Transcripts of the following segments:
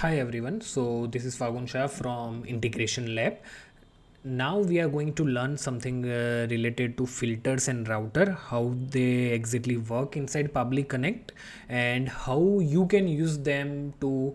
Hi everyone, so this is Fagun Shah from Integration Lab. Now we are going to learn something related to filters and router, how they exactly work inside Public Connect and how you can use them to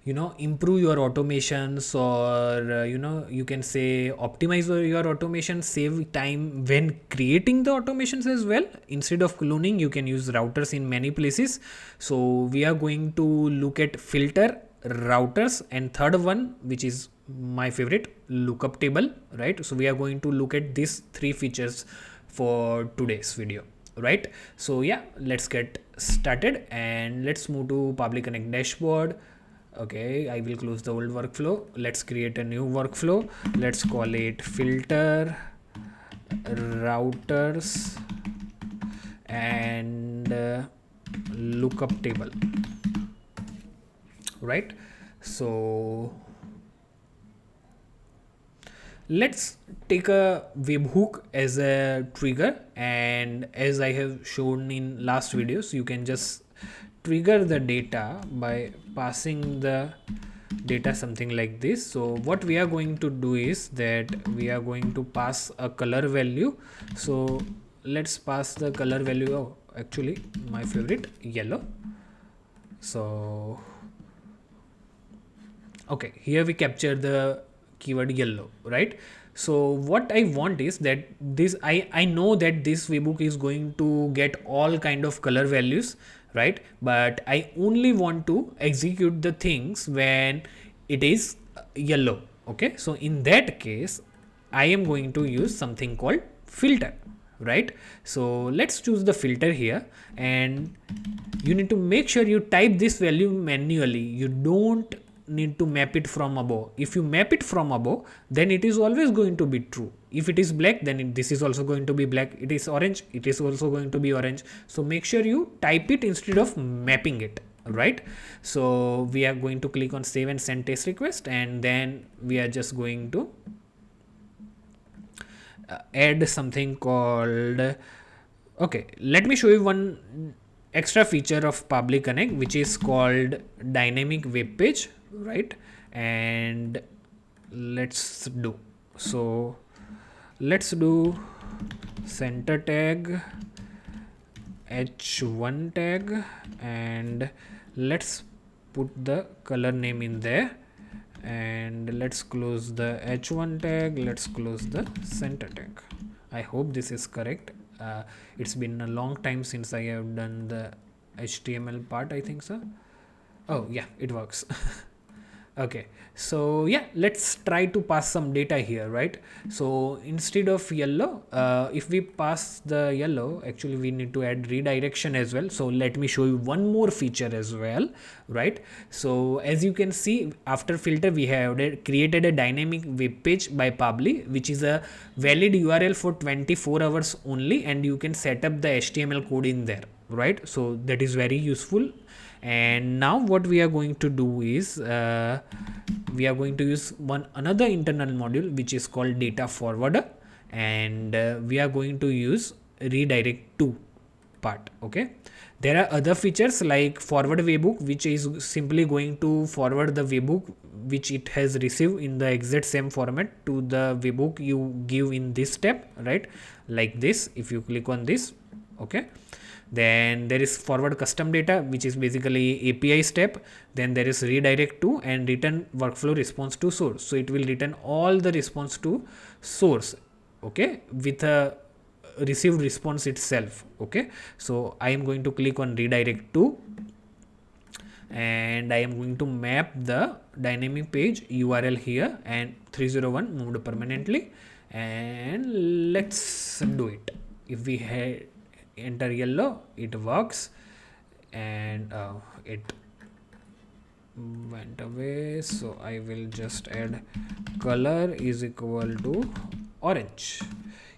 improve your automations or you can say optimize your automation, save time when creating the automations as well. Instead of cloning, you can use routers in many places. So we are going to look at filter, routers, and third one, which is my favorite, lookup table, right? So we are going to look at these three features for today's video, right? So yeah, let's get started and let's move to Public Connect dashboard. Okay, I will close the old workflow. Let's create a new workflow. Let's call it filter, routers, and lookup table, right? So let's take a webhook as a trigger, and as I have shown in last videos, you can just trigger the data by passing the data something like this. So what we are going to do is that we are going to pass a color value. So let's pass the color value of actually my favorite, yellow. So okay, here we capture the keyword yellow, right? So what I want is that this I know that this webhook is going to get all kind of color values, right? But I only want to execute the things when it is yellow. Okay, so in that case I am going to use something called filter, right? So let's choose the filter here, and you need to make sure you type this value manually. You don't need to map it from above. If you map it from above, then it is always going to be true. If it is black, then this is also going to be black. It is orange, it is also going to be orange. So make sure you type it instead of mapping it, right? So we are going to click on save and send test request, and then we are just going to add something called, okay, let me show you one extra feature of Public Connect, which is called dynamic web page, right? And let's do center tag, h1 tag, and let's put the color name in there, and let's close the h1 tag, let's close the center tag. I hope this is correct. It's been a long time since I have done the HTML part, I think so. Oh yeah, it works. Okay, so yeah, let's try to pass some data here, right? So instead of yellow, if we pass the yellow, actually we need to add redirection as well. So let me show you one more feature as well, right? So as you can see, after filter we have created a dynamic web page by Publi, which is a valid URL for 24 hours only, and you can set up the HTML code in there, right? So that is very useful. And now what we are going to do is we are going to use another internal module, which is called data forwarder, and we are going to use redirect to part. Okay, there are other features like forward webhook, which is simply going to forward the webhook which it has received in the exact same format to the webhook you give in this step, right? Like this, if you click on this, okay. Then there is forward custom data, which is basically API step. Then there is redirect to and return workflow response to source. So it will return all the response to source, okay, with a received response itself. Okay, so I am going to click on redirect to, and I am going to map the dynamic page URL here, and 301 moved permanently, and let's do it. If we enter yellow, it works, and it went away. So I will just add color is equal to orange,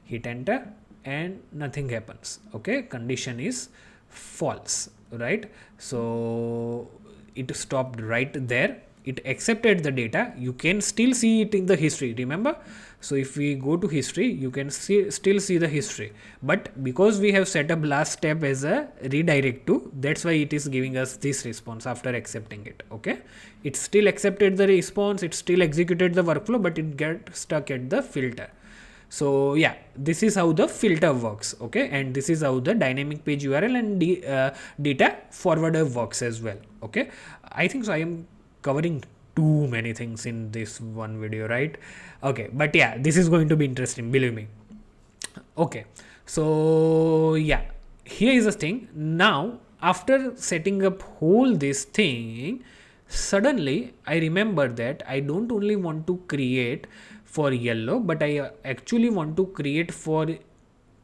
hit enter, and nothing happens. Okay, condition is false, right? So it stopped right there. it accepted the data, you can still see it in the history, remember. So if we go to history, you can still see the history, but because we have set up last step as a redirect to, that's why it is giving us this response after accepting it. Okay, it still accepted the response, it still executed the workflow, but it get stuck at the filter. So yeah, this is how the filter works. Okay, and this is how the dynamic page URL and data forwarder works as well. Okay, I think so I am covering too many things in this one video, right? Okay, but yeah, this is going to be interesting, believe me. Okay, so yeah, here is the thing. Now after setting up whole this thing, suddenly I remember that I don't only want to create for yellow, but I actually want to create for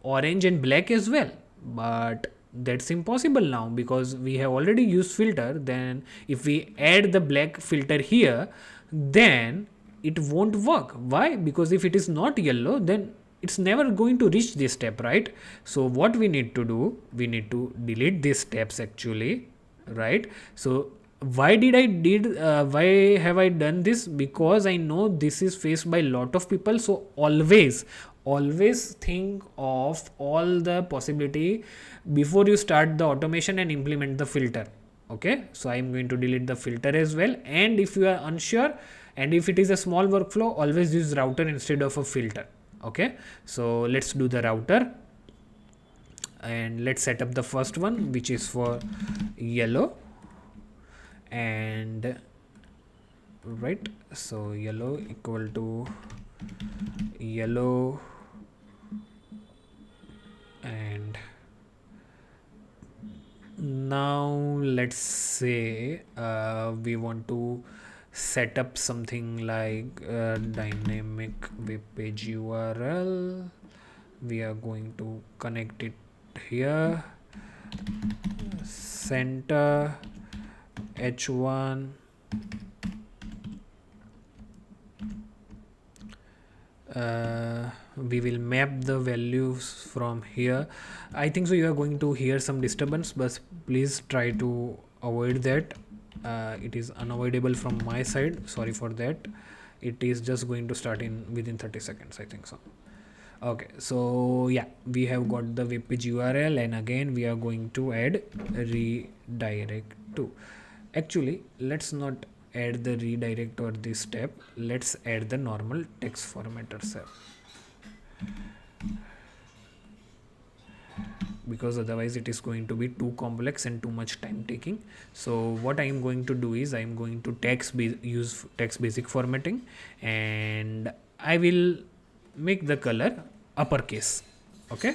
orange and black as well. But that's impossible now because we have already used filter. Then if we add the black filter here, then it won't work. Why? Because if it is not yellow, then it's never going to reach this step, right? So what we need to do, we need to delete these steps actually, right? So why have I done this? Because I know this is faced by a lot of people. So always think of all the possibility before you start the automation and implement the filter. Okay, so I am going to delete the filter as well. And if you are unsure, and if it is a small workflow, always use router instead of a filter. Okay, so let's do the router, and let's set up the first one, which is for yellow. And right, so yellow equal to yellow, and now let's say we want to set up something like dynamic web page URL. We are going to connect it here, center h1, we will map the values from here. I think so you are going to hear some disturbance, but please try to avoid that. It is unavoidable from my side, sorry for that. It is just going to start in within 30 seconds, I think so. Okay, so yeah, we have got the web page URL, and again we are going to add redirect to. Actually, let's not add the redirect or this step. Let's add the normal text formatter step, because otherwise it is going to be too complex and too much time taking. So what I am going to do is I am going to use text basic formatting, and I will make the color uppercase. Okay,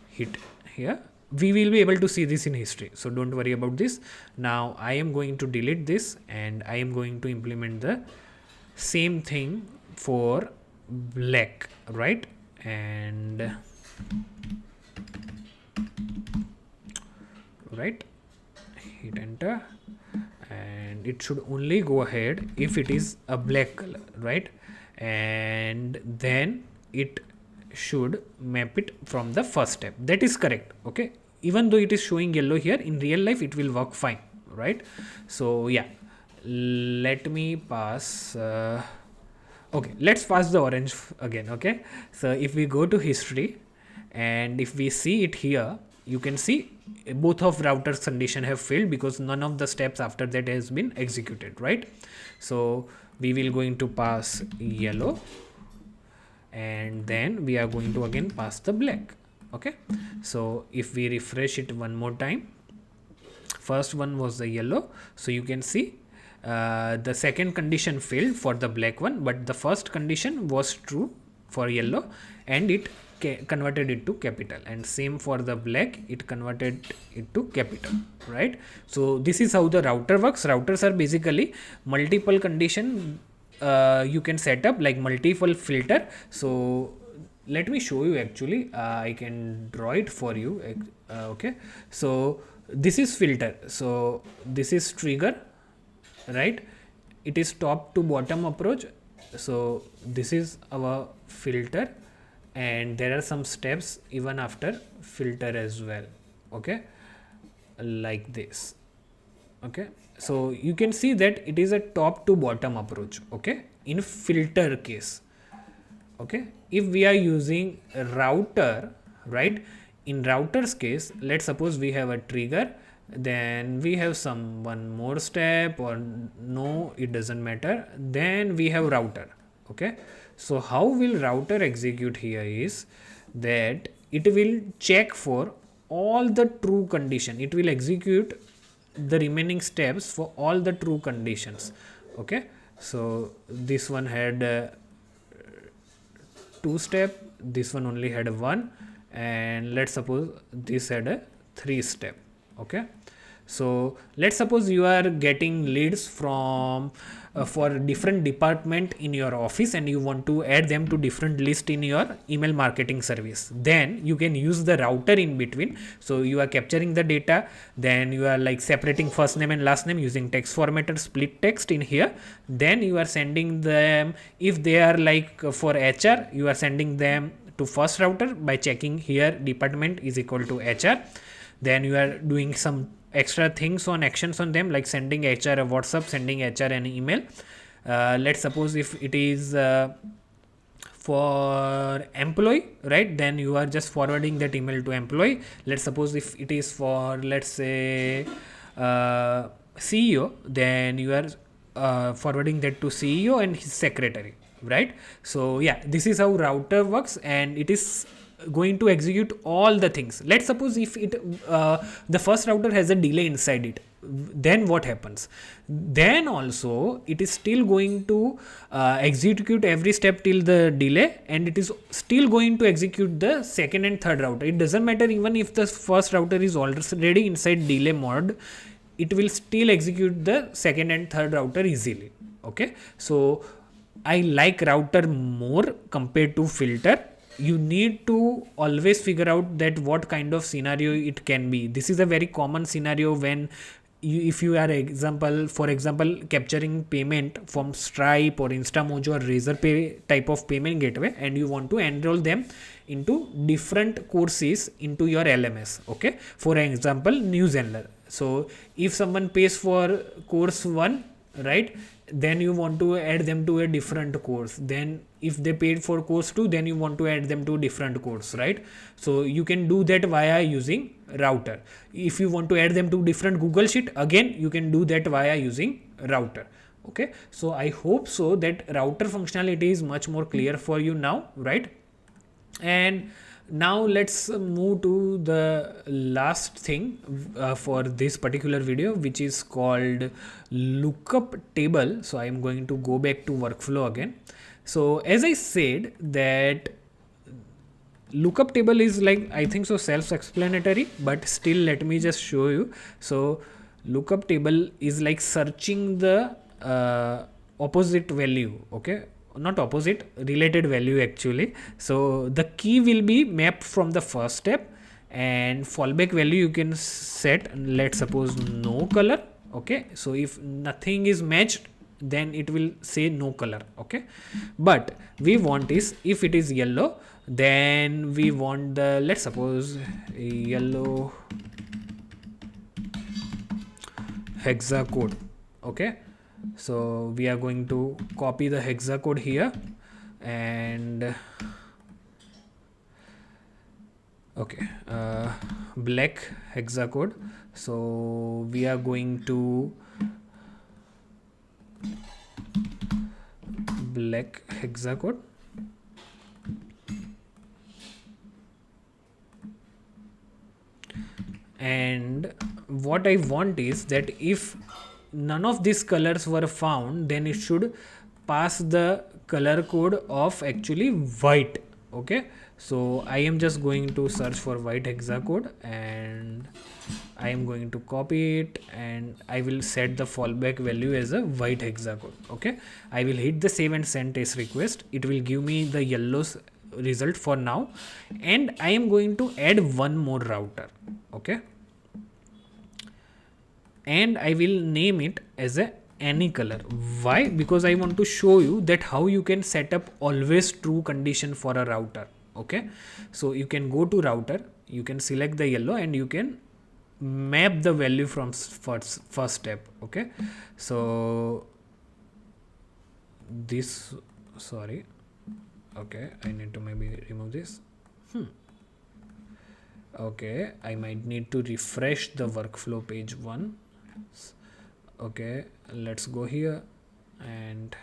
hit here. We will be able to see this in history, so don't worry about this. Now I am going to delete this, and I am going to implement the same thing for black, right? And right, hit enter, and it should only go ahead if it is a black color, right? And then it should map it from the first step. That is correct. Okay, even though it is showing yellow here, in real life it will work fine, right? So yeah, let me pass okay, let's pass the orange again. Okay, so if we go to history, and if we see it here, you can see both of routers condition have failed because none of the steps after that has been executed, right? So we will going to pass yellow, and then we are going to again pass the black. Okay, so if we refresh it one more time, first one was the yellow, so you can see the second condition failed for the black one, but the first condition was true for yellow, and it converted it to capital, and same for the black, it converted it to capital, right? So this is how the router works. Routers are basically multiple condition you can set up, like multiple filter. So let me show you. Actually I can draw it for you. Okay, so this is filter, so this is trigger, right? It is top to bottom approach. So this is our filter, and there are some steps even after filter as well. Okay, like this. Okay, So you can see that it is a top to bottom approach, okay, in filter case. Okay, if we are using a router, right, in router's case, let's suppose we have a trigger, then we have some one more step, or no, it doesn't matter, then we have router. Okay, so how will router execute here is that it will check for all the true condition, it will execute the remaining steps for all the true conditions. Okay, so this one had 2 step, this one only had a 1, and let's suppose this had a 3 step. Okay, so let's suppose you are getting leads from for different department in your office, and you want to add them to different list in your email marketing service. Then you can use the router in between. So you are capturing the data, then you are like separating first name and last name using text formatter, split text in here. Then you are sending them, if they are like for HR, you are sending them to first router by checking here department is equal to HR. Then you are doing some extra things on actions on them, like sending HR a WhatsApp, sending HR an email. Let's suppose if it is for employee, right, then you are just forwarding that email to employee. Let's suppose if it is for, let's say, CEO, then you are forwarding that to CEO and his secretary, right? So yeah, this is how router works, and it is going to execute all the things. Let's suppose if it the first router has a delay inside it, then what happens? Then also it is still going to execute every step till the delay, and it is still going to execute the second and third router. It doesn't matter even if the first router is already inside delay mode, it will still execute the second and third router easily. Okay, so I like router more compared to filter. You need to always figure out that what kind of scenario it can be. This is a very common scenario when if you are for example capturing payment from Stripe or Instamojo or Razorpay type of payment gateway, and you want to enroll them into different courses into your LMS. Okay, for example newsletter. So if someone pays for course 1, right, then you want to add them to a different course. Then if they paid for course 2, then you want to add them to different course, right? So you can do that via using router. If you want to add them to different Google Sheet, again you can do that via using router. Okay, so I hope so that router functionality is much more clear for you now, right? And now let's move to the last thing for this particular video, which is called lookup table. So I am going to go back to workflow again. So as I said that lookup table is like, I think so, self-explanatory, but still let me just show you. So lookup table is like searching the opposite value. Okay, not opposite, related value actually. So the key will be mapped from the first step, and fallback value you can set, let's suppose no color. Okay, so if nothing is matched, then it will say no color. Okay, but we want is, if it is yellow, then we want the, let's suppose, yellow hexa code. Okay, so we are going to copy the hexa code here, and okay, black hexa code. So we are going to black hexa code. And what I want is that if none of these colors were found, then it should pass the color code of actually white. Okay, so I am just going to search for white hexa code, and I am going to copy it, and I will set the fallback value as a white hexa code. Okay, I will hit the save and send test request. It will give me the yellows result for now, and I am going to add one more router. Okay, and I will name it as a any color. Why? Because I want to show you that how you can set up always true condition for a router. Okay, so you can go to router, you can select the yellow, and you can map the value from first step. Okay, so this, sorry, okay, I need to maybe remove this. Okay, I might need to refresh the workflow page 1. Okay, let's go here and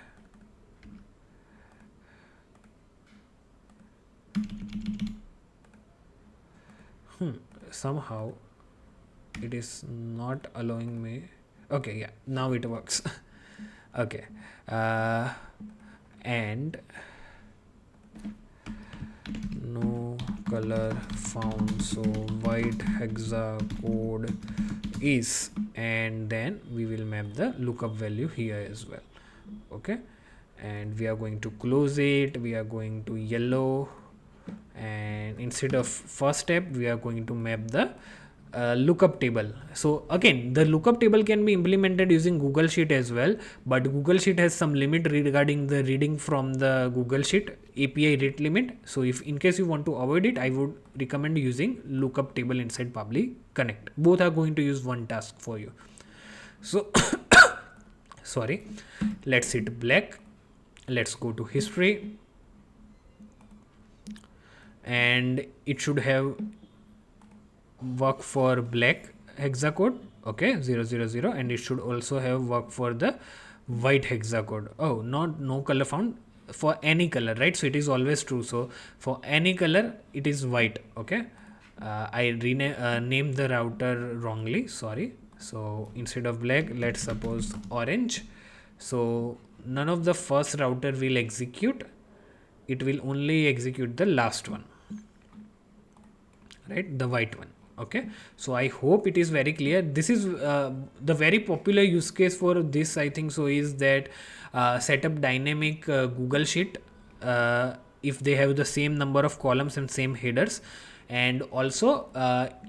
somehow it is not allowing me. Okay, yeah, now it works. Okay, and no color found, so white hexa code is, and then we will map the lookup value here as well. Okay, and we are going to close it, we are going to yellow, and instead of first step we are going to map the lookup table. So again, the lookup table can be implemented using Google Sheet as well, but Google Sheet has some limit regarding the reading from the Google Sheet API rate limit. So if in case you want to avoid it, I would recommend using lookup table inside Public Connect. Both are going to use one task for you. So sorry, let's hit black, let's go to history, and it should have work for black hexacode, okay, 000, and it should also have work for the white hexacode. Oh, not no color found for any color, right? So it is always true. So for any color it is white. Okay, I named the router wrongly, sorry. So instead of black, let's suppose orange. So none of the first router will execute, it will only execute the last one, right, the white one. Okay, so I hope it is very clear. This is the very popular use case for this, I think so, is that set up dynamic Google Sheet if they have the same number of columns and same headers. And also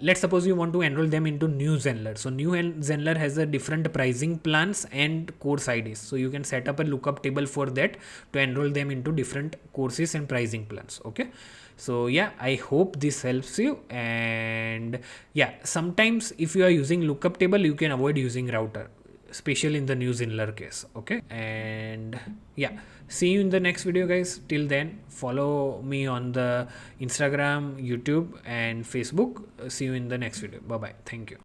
let's suppose you want to enroll them into new Zenler. So new Zenler has a different pricing plans and course IDs, so you can set up a lookup table for that to enroll them into different courses and pricing plans. Okay, so yeah, I hope this helps you. And yeah, sometimes if you are using lookup table, you can avoid using router, especially in the new Zenler case. Okay, and yeah, see you in the next video, guys. Till then, follow me on the Instagram, YouTube and Facebook. See you in the next video. Bye bye. Thank you.